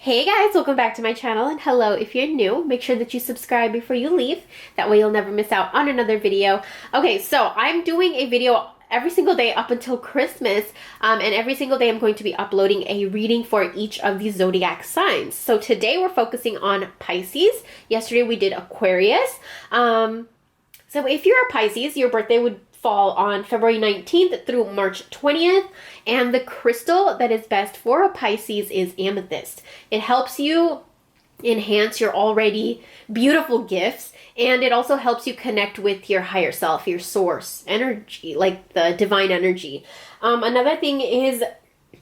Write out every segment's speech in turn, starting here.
Hey guys, welcome back to my channel, and hello if you're new. Make sure that you subscribe before you leave. That way you'll never miss out on another video. Okay, so I'm doing a video every single day up until Christmas, and every single day I'm going to be uploading a reading for each of these zodiac signs. So today we're focusing on Pisces. Yesterday we did Aquarius. So if you're a Pisces, your birthday would fall on February 19th through March 20th, and the crystal that is best for a Pisces is amethyst. It helps you enhance your already beautiful gifts, and it also helps you connect with your higher self, your source energy, like the divine energy. Another thing is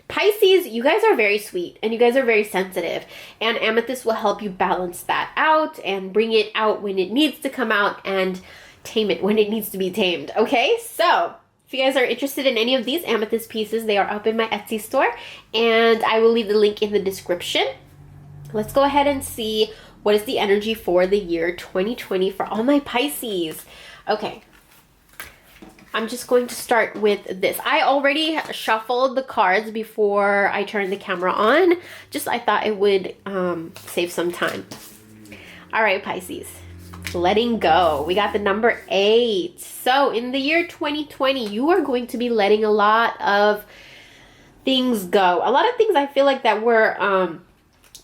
Pisces, you guys are very sweet and you guys are very sensitive, and amethyst will help you balance that out and bring it out when it needs to come out and tame it when it needs to be tamed. Okay, so if you guys are interested in any of these amethyst pieces, they are up in my Etsy store, and I will leave the link in the description. Let's go ahead and see what is the energy for the year 2020 for all my Pisces. Okay, I'm just going to start with this. I already shuffled the cards before I turned the camera on. I thought it would save some time. All right, Pisces. Letting go. We got the number 8. So in the year 2020, you are going to be letting a lot of things go. A lot of things I feel like that were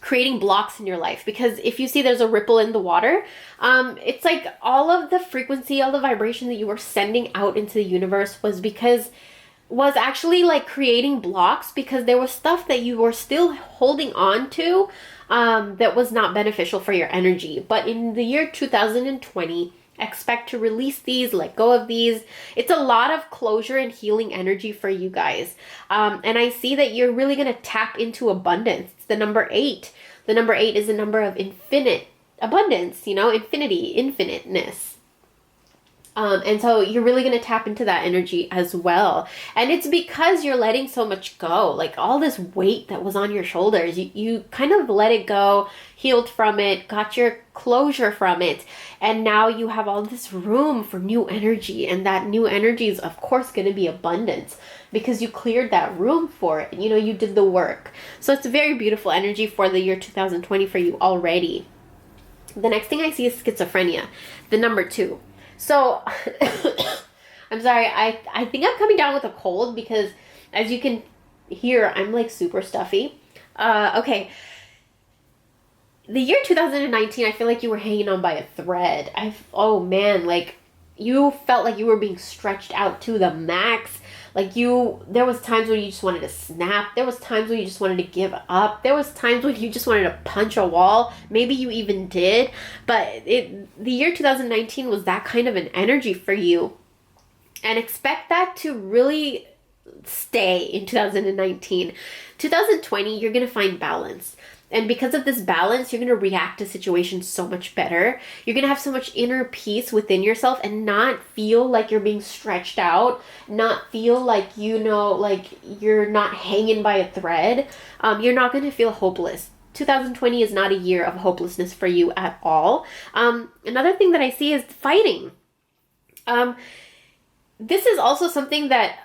creating blocks in your life, because if you see there's a ripple in the water, it's like all of the frequency, all the vibration that you were sending out into the universe was actually like creating blocks, because there was stuff that you were still holding on to that was not beneficial for your energy. But in the year 2020, expect to release these, let go of these. It's a lot of closure and healing energy for you guys. And I see that you're really going to tap into abundance. It's the number 8. The number 8 is a number of infinite abundance, infinity, infiniteness. And so you're really going to tap into that energy as well. And it's because you're letting so much go, like all this weight that was on your shoulders. You kind of let it go, healed from it, got your closure from it. And now you have all this room for new energy. And that new energy is, of course, going to be abundance, because you cleared that room for it. You did the work. So it's a very beautiful energy for the year 2020 for you already. The next thing I see is schizophrenia, the number 2. So, I'm sorry, I think I'm coming down with a cold, because as you can hear, I'm like super stuffy. Okay. The year 2019, I feel like you were hanging on by a thread. Oh man, like you felt like you were being stretched out to the max. There was times when you just wanted to snap. There was times when you just wanted to give up. There was times when you just wanted to punch a wall. Maybe you even did. But the year 2019 was that kind of an energy for you. And expect that to really stay in 2019. 2020, you're going to find balance. And because of this balance, you're going to react to situations so much better. You're going to have so much inner peace within yourself and not feel like you're being stretched out, not feel like, like you're not hanging by a thread. You're not going to feel hopeless. 2020 is not a year of hopelessness for you at all. Another thing that I see is fighting. This is also something that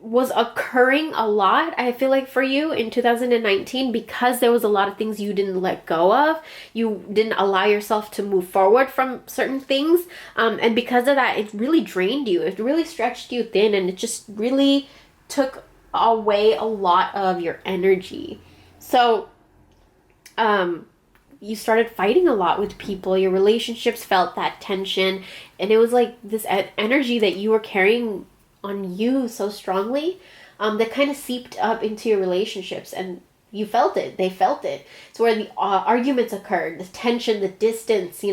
was occurring a lot, I feel like, for you in 2019, because there was a lot of things you didn't let go of. You didn't allow yourself to move forward from certain things. And because of that, it really drained you. It really stretched you thin, and it just really took away a lot of your energy. So, you started fighting a lot with people. Your relationships felt that tension, and it was like this energy that you were carrying on you so strongly, that kind of seeped up into your relationships, and you felt it. They felt it. It's where the arguments occurred, the tension, the distance,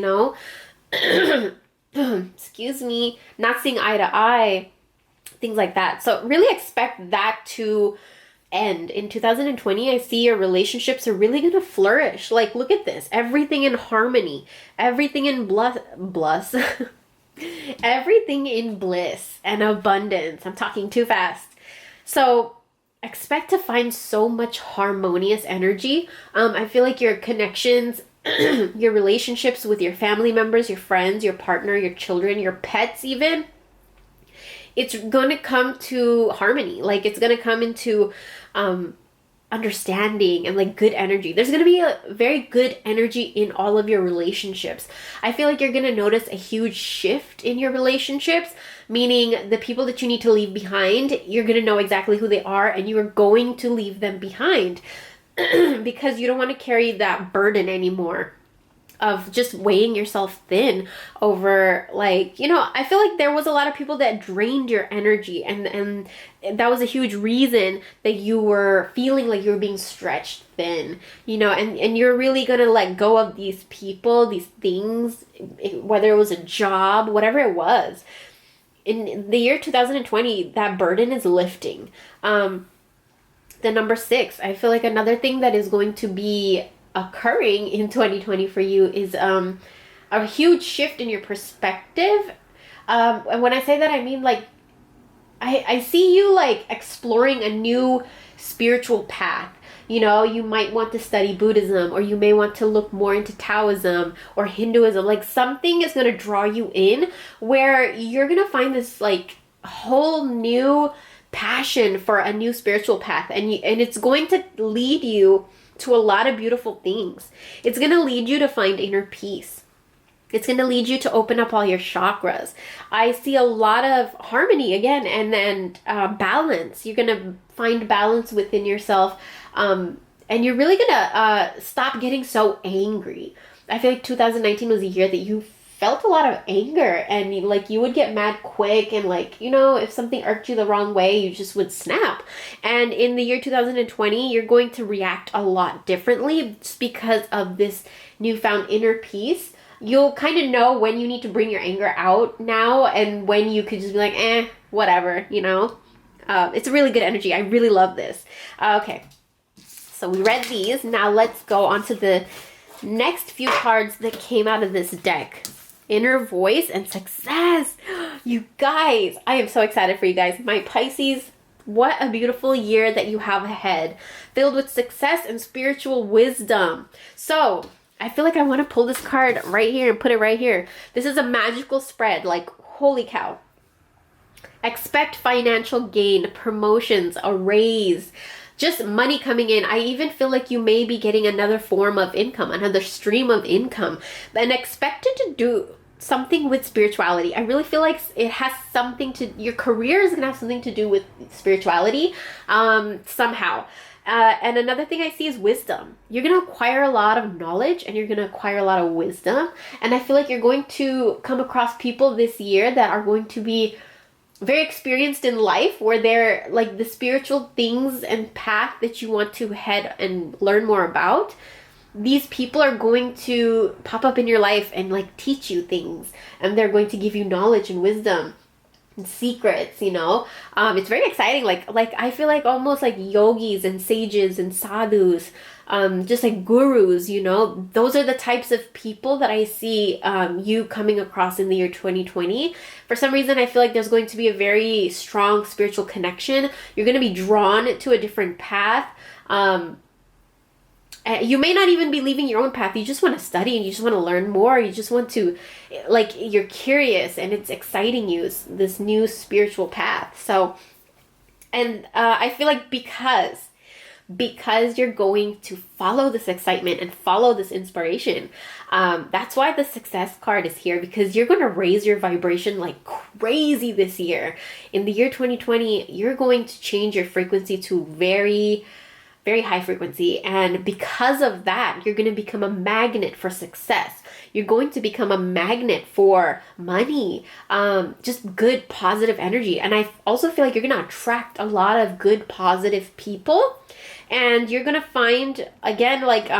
excuse me, not seeing eye to eye, things like that. So really expect that to end. In 2020, I see your relationships are really going to flourish. Like, look at this. Everything in harmony. Everything in bliss. Everything in bliss and abundance. I'm talking too fast. So expect to find so much harmonious energy. I feel like your connections, your relationships with your family members, your friends, your partner, your children, your pets even, it's going to come to harmony. Like, it's going to come into understanding and like good energy. There's going to be a very good energy in all of your relationships. I feel like you're going to notice a huge shift in your relationships, meaning the people that you need to leave behind, you're going to know exactly who they are and you are going to leave them behind because you don't want to carry that burden anymore of just weighing yourself thin over, like, you know, I feel like there was a lot of people that drained your energy, and that was a huge reason that you were feeling like you were being stretched thin, you know, and you're really gonna let go of these people, these things, whether it was a job, whatever it was. In the year 2020, that burden is lifting. The number 6, I feel like another thing that is going to be occurring in 2020 for you is a huge shift in your perspective. And when I say that, I mean, like, I see you like exploring a new spiritual path. You know, you might want to study Buddhism, or you may want to look more into Taoism or Hinduism. Like, something is going to draw you in where you're going to find this like whole new passion for a new spiritual path, and it's going to lead you to a lot of beautiful things. It's going to lead you to find inner peace. It's going to lead you to open up all your chakras. I see a lot of harmony again, and then balance. You're going to find balance within yourself, and you're really going to stop getting so angry. I feel like 2019 was a year that you felt a lot of anger, and like you would get mad quick, and like, you know, if something irked you the wrong way, you just would snap. And in the year 2020, you're going to react a lot differently just because of this newfound inner peace. You'll kind of know when you need to bring your anger out now, and when you could just be like, whatever, you know. It's a really good energy. I really love this. Okay, so we read these. Now let's go on to the next few cards that came out of this deck. Inner voice and success. You guys, I am so excited for you guys. My Pisces, what a beautiful year that you have ahead, filled with success and spiritual wisdom. So I feel like I want to pull this card right here and put it right here. This is a magical spread. Like, holy cow. Expect financial gain, promotions, a raise, just money coming in. I even feel like you may be getting another form of income, another stream of income, and expect it to do something with spirituality. I really feel like it has something to, your career is going to have something to do with spirituality somehow. And another thing I see is wisdom. You're going to acquire a lot of knowledge, and you're going to acquire a lot of wisdom. And I feel like you're going to come across people this year that are going to be very experienced in life, where they're like the spiritual things and path that you want to head and learn more about. These people are going to pop up in your life and like teach you things, and they're going to give you knowledge and wisdom and secrets, you know. It's very exciting. Like I feel like almost like yogis and sages and sadhus, just like gurus, you know. Those are the types of people that I see you coming across in the year 2020. For some reason, I feel like there's going to be a very strong spiritual connection. You're going to be drawn to a different path. You may not even be leaving your own path. You just want to study, and you just want to learn more. You just want to, like, you're curious, and it's exciting you, this new spiritual path. So, and I feel like because you're going to follow this excitement and follow this inspiration, that's why the success card is here, because you're going to raise your vibration like crazy this year. In the year 2020, you're going to change your frequency to very, very high frequency, and because of that, you're going to become a magnet for success. You're going to become a magnet for money, just good positive energy. And I also feel like you're going to attract a lot of good positive people, and you're going to find, again, like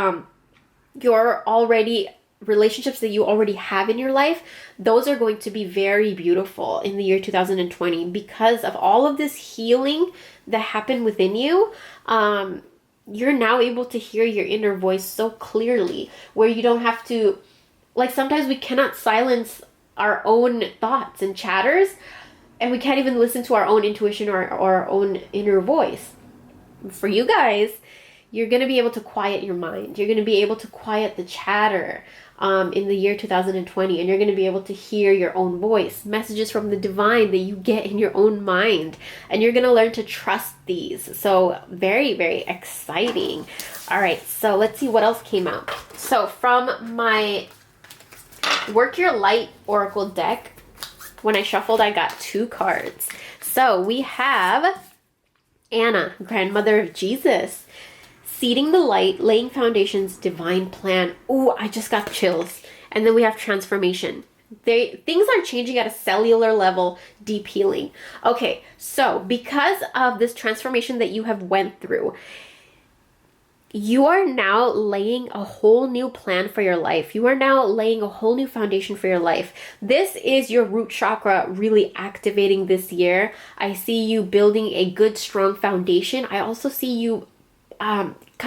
your already relationships that you already have in your life, those are going to be very beautiful in the year 2020 because of all of this healing that happened within you. You're now able to hear your inner voice so clearly, where you don't have to, like, sometimes we cannot silence our own thoughts and chatters, and we can't even listen to our own intuition or our own inner voice. For you guys, you're going to be able to quiet your mind. You're going to be able to quiet the chatter in the year 2020, and you're going to be able to hear your own voice, messages from the divine that you get in your own mind, and you're going to learn to trust these. So very, very exciting. All right, so let's see what else came out. So from my Work Your Light Oracle deck, when I shuffled, I got 2 cards. So we have Anna, grandmother of Jesus. Seeding the light, laying foundations, divine plan. Ooh, I just got chills. And then we have transformation. Things are changing at a cellular level, deep healing. Okay, so because of this transformation that you have went through, you are now laying a whole new plan for your life. You are now laying a whole new foundation for your life. This is your root chakra really activating this year. I see you building a good, strong foundation. I also see you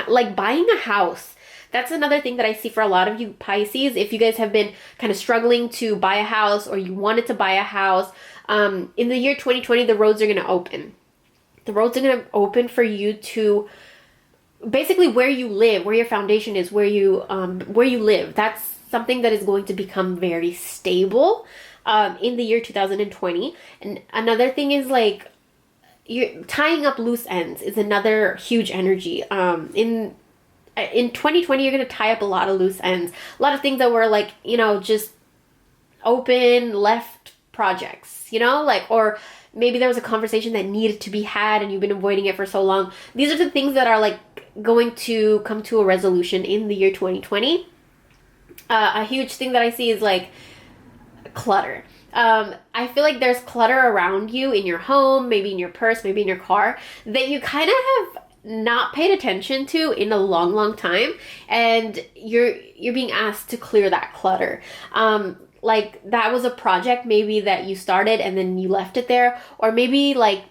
like buying a house. That's another thing that I see for a lot of you Pisces. If you guys have been kind of struggling to buy a house, or you wanted to buy a house, in the year 2020, the roads are going to open. The roads are going to open for you to basically where you live, where your foundation is, where you live. That's something that is going to become very stable in the year 2020. And another thing is like, you're tying up loose ends is another huge energy. In 2020, you're going to tie up a lot of loose ends. A lot of things that were like, just open, left projects, like, or maybe there was a conversation that needed to be had and you've been avoiding it for so long. These are the things that are like going to come to a resolution in the year 2020. A huge thing that I see is like clutter. I feel like there's clutter around you in your home, maybe in your purse, maybe in your car, that you kind of have not paid attention to in a long, long time, and you're being asked to clear that clutter. Like that was a project maybe that you started and then you left it there, or maybe like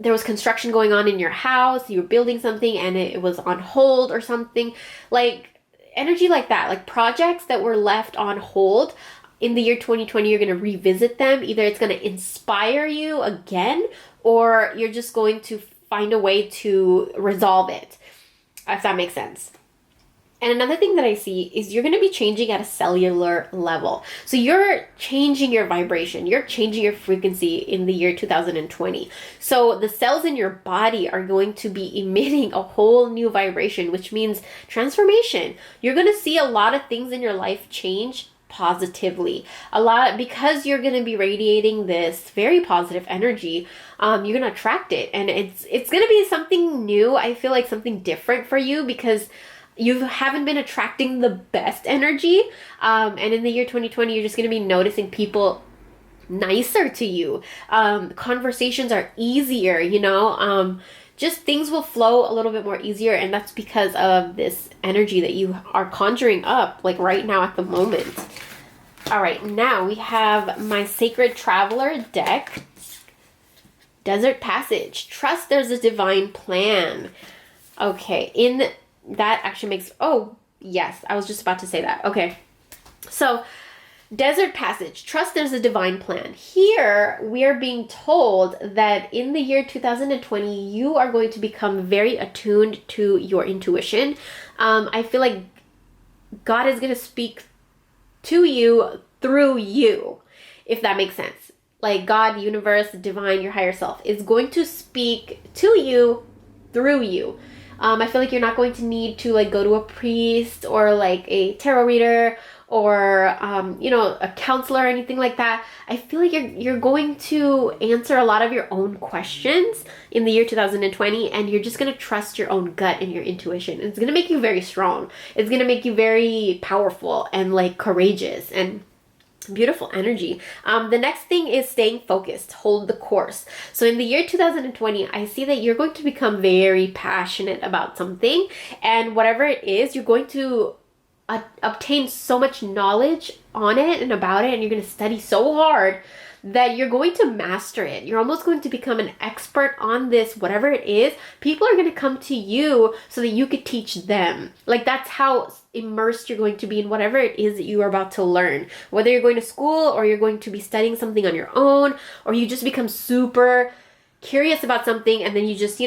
there was construction going on in your house, you were building something and it was on hold or something. Like energy like that, like projects that were left on hold. In the year 2020, you're going to revisit them. Either it's going to inspire you again, or you're just going to find a way to resolve it, if that makes sense. And another thing that I see is you're going to be changing at a cellular level. So you're changing your vibration. You're changing your frequency in the year 2020. So the cells in your body are going to be emitting a whole new vibration, which means transformation. You're going to see a lot of things in your life change positively. A lot, because you're going to be radiating this very positive energy, you're going to attract it. And it's going to be something new. I feel like something different for you, because you haven't been attracting the best energy. And in the year 2020, you're just going to be noticing people nicer to you. Conversations are easier, just things will flow a little bit more easier. And that's because of this energy that you are conjuring up like right now at the moment. All right, now we have my Sacred Traveler deck. Desert Passage. Trust there's a divine plan. Okay, that actually makes, oh, yes, I was just about to say that. Okay, so Desert Passage. Trust there's a divine plan. Here, we are being told that in the year 2020, you are going to become very attuned to your intuition. I feel like God is going to speak to you through you, if that makes sense. Like God, universe, divine, your higher self is going to speak to you through you. I feel like you're not going to need to like go to a priest or like a tarot reader or a counselor or anything like that. I feel like you're going to answer a lot of your own questions in the year 2020, and you're just going to trust your own gut and your intuition. It's going to make you very strong. It's going to make you very powerful and like courageous and beautiful energy. The next thing is staying focused. Hold the course. So in the year 2020, I see that you're going to become very passionate about something, and whatever it is, you're going to obtain so much knowledge on it and about it, and you're going to study so hard that you're going to master it. You're almost going to become an expert on this, whatever it is. People are going to come to you so that you could teach them. Like that's how immersed you're going to be in whatever it is that you are about to learn. Whether you're going to school or you're going to be studying something on your own, or you just become super curious about something and then you just,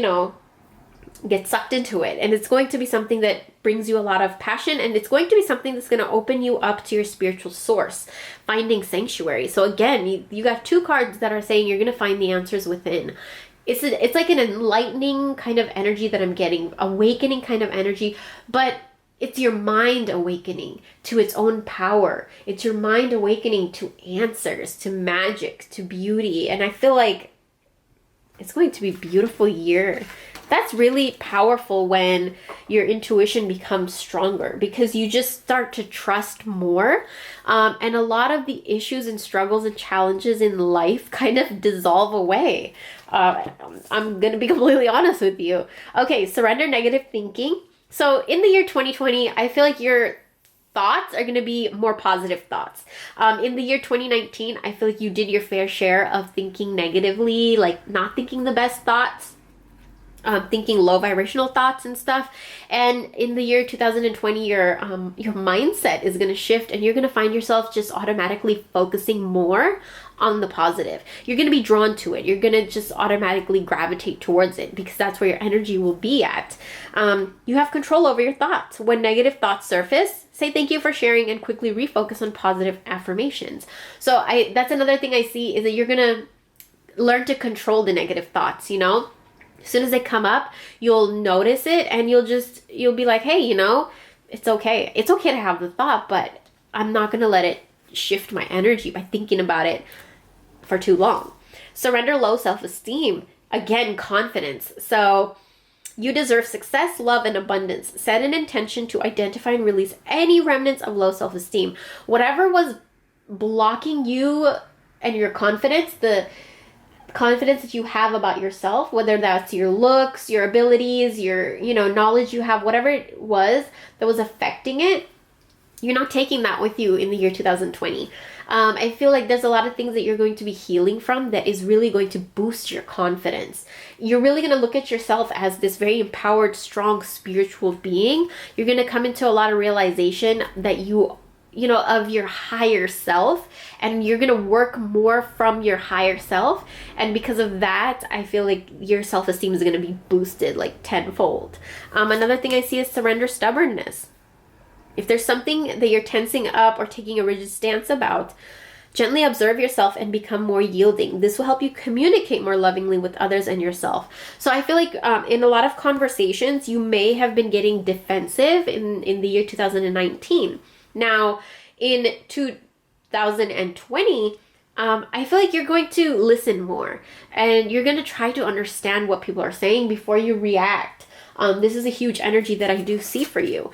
get sucked into it, and it's going to be something that brings you a lot of passion, and it's going to be something that's going to open you up to your spiritual source, finding sanctuary. So again, you got 2 cards that are saying you're going to find the answers within. It's like an enlightening kind of energy that I'm getting, awakening kind of energy, but it's your mind awakening to its own power. It's your mind awakening to answers, to magic, to beauty. And I feel like it's going to be a beautiful year. That's really powerful when your intuition becomes stronger, because you just start to trust more. And a lot of the issues and struggles and challenges in life kind of dissolve away. I'm going to be completely honest with you. Okay, surrender negative thinking. So in the year 2020, I feel like your thoughts are going to be more positive thoughts. In the year 2019, I feel like you did your fair share of thinking negatively, like not thinking the best thoughts. Thinking low vibrational thoughts and stuff. And in the year 2020, your mindset is going to shift, and you're going to find yourself just automatically focusing more on the positive. You're going to be drawn to it. You're going to just automatically gravitate towards it, because that's where your energy will be at. You have control over your thoughts. When negative thoughts surface, say thank you for sharing and quickly refocus on positive affirmations. So that's another thing I see, is that you're going to learn to control the negative thoughts, you know? As soon as they come up, you'll notice it, and you'll be like, hey, you know, it's okay. It's okay to have the thought, but I'm not going to let it shift my energy by thinking about it for too long. Surrender low self-esteem. Again, confidence. So you deserve success, love, and abundance. Set an intention to identify and release any remnants of low self-esteem. Whatever was blocking you and your confidence, the confidence that you have about yourself, whether that's your looks, your abilities, your, knowledge you have, whatever it was that was affecting it, you're not taking that with you in the year 2020. I feel like there's a lot of things that you're going to be healing from that is really going to boost your confidence. You're really going to look at yourself as this very empowered, strong, spiritual being. You're going to come into a lot of realization that of your higher self, and you're going to work more from your higher self. And because of that, I feel like your self-esteem is going to be boosted like tenfold. Another thing I see is surrender stubbornness. If there's something that you're tensing up or taking a rigid stance about, gently observe yourself and become more yielding. This will help you communicate more lovingly with others and yourself. So I feel like in a lot of conversations, you may have been getting defensive in the year 2019. Now, in 2020, I feel like you're going to listen more, and you're going to try to understand what people are saying before you react. This is a huge energy that I do see for you.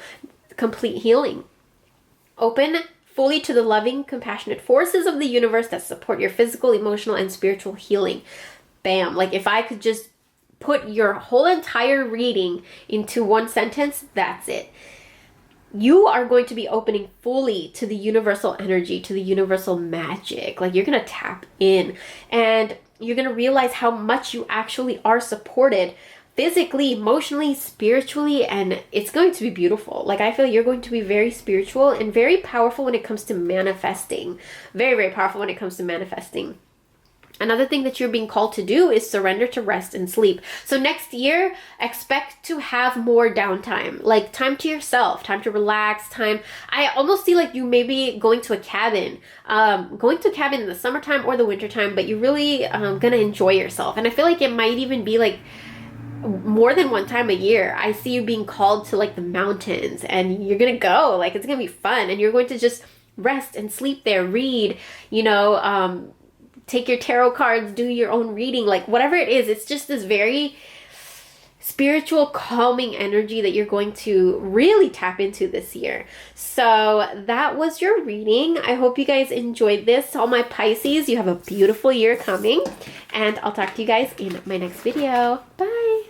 Complete healing. Open fully to the loving, compassionate forces of the universe that support your physical, emotional, and spiritual healing. Bam. Like if I could just put your whole entire reading into one sentence, that's it. You are going to be opening fully to the universal energy, to the universal magic. Like you're going to tap in, and you're going to realize how much you actually are supported physically, emotionally, spiritually, and it's going to be beautiful. Like I feel you're going to be very spiritual and very powerful when it comes to manifesting. Very, very powerful when it comes to manifesting. Another thing that you're being called to do is surrender to rest and sleep. So next year, expect to have more downtime, like time to yourself, time to relax, time. I almost see like you maybe going to a cabin in the summertime or the wintertime, but you're really gonna enjoy yourself. And I feel like it might even be like more than one time a year. I see you being called to like the mountains, and you're gonna go, like it's gonna be fun, and you're going to just rest and sleep there, read, take your tarot cards, do your own reading, like whatever it is. It's just this very spiritual, calming energy that you're going to really tap into this year. So that was your reading. I hope you guys enjoyed this. All my Pisces, you have a beautiful year coming, and I'll talk to you guys in my next video. Bye.